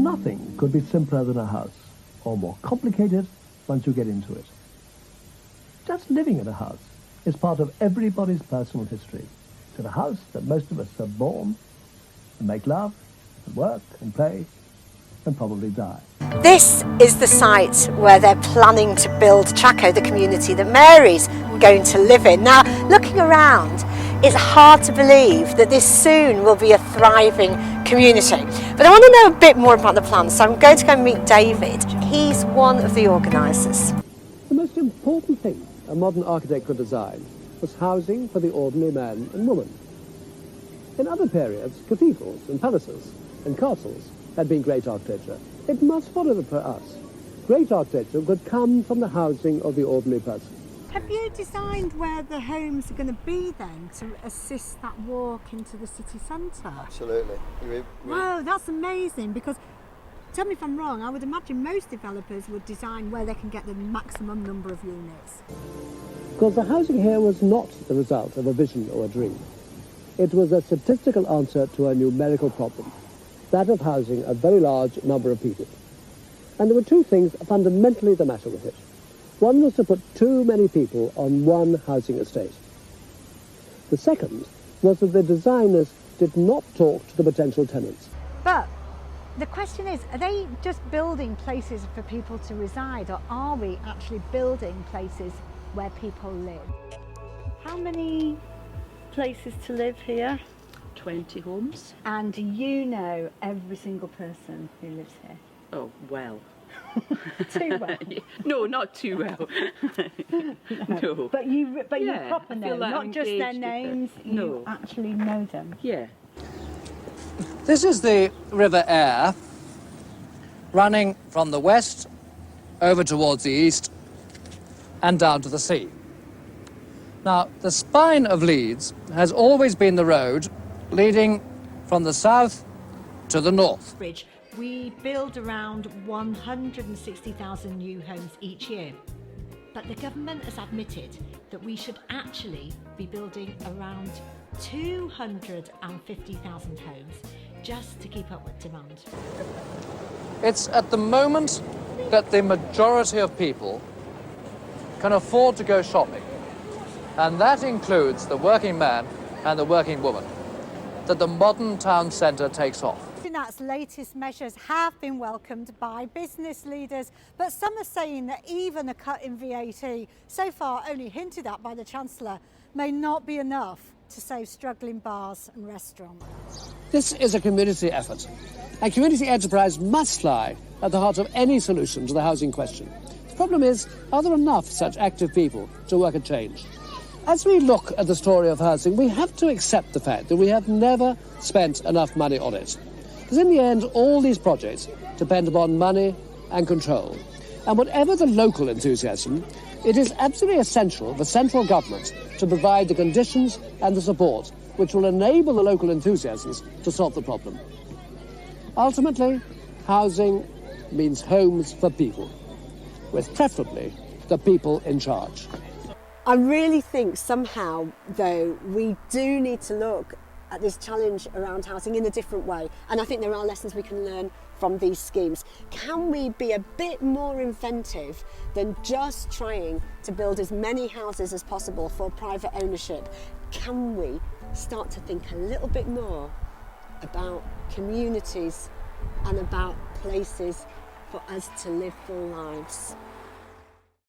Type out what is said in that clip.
Nothing could be simpler than a house, or more complicated once you get into it. Just living in a house is part of everybody's personal history. It's in a house that most of us are born and make love and work and play and probably die. This is the site where they're planning to build Traco, the community that Mary's going to live in. Now, looking around, it's hard to believe that this soon will be a thriving community. But I want to know a bit more about the plans, so I'm going to go and meet David. He's one of the organisers. The most important thing a modern architect could design was housing for the ordinary man and woman. In other periods, cathedrals and palaces and castles had been great architecture. It must follow that for us, great architecture could come from the housing of the ordinary person. Have you designed where the homes are going to be then to assist that walk into the city centre? Absolutely. Wow, that's amazing, because tell me if I'm wrong, I would imagine most developers would design where they can get the maximum number of units. Because the housing here was not the result of a vision or a dream. It was a statistical answer to a numerical problem, that of housing a very large number of people. And there were two things fundamentally the matter with it. One was to put too many people on one housing estate. The second was that the designers did not talk to the potential tenants. But the question is, are they just building places for people to reside, or are we actually building places where people live? How many places to live here? 20 homes. And you know every single person who lives here? Oh, well. Too well? No, not too well. No. But you Yeah, proper I know, feel like not I'm just their engaged with them. names, you No. actually know them. Yeah. This is the River Aire, running from the west over towards the east and down to the sea. Now, the spine of Leeds has always been the road leading from the south to the north. We build around 160,000 new homes each year. But the government has admitted that we should actually be building around 250,000 homes just to keep up with demand. It's at the moment that the majority of people can afford to go shopping, and that includes the working man and the working woman, that the modern town centre takes off. Finat's latest measures have been welcomed by business leaders, but some are saying that even a cut in VAT, so far only hinted at by the Chancellor, may not be enough to save struggling bars and restaurants. This is a community effort, and community enterprise must lie at the heart of any solution to the housing question. The problem is, are there enough such active people to work a change? As we look at the story of housing, we have to accept the fact that we have never spent enough money on it. Because in the end, all these projects depend upon money and control. And whatever the local enthusiasm, it is absolutely essential for central government to provide the conditions and the support which will enable the local enthusiasts to solve the problem. Ultimately, housing means homes for people, with preferably the people in charge. I really think somehow, though, we do need to look at this challenge around housing in a different way. And I think there are lessons we can learn from these schemes. Can we be a bit more inventive than just trying to build as many houses as possible for private ownership? Can we start to think a little bit more about communities and about places for us to live full lives?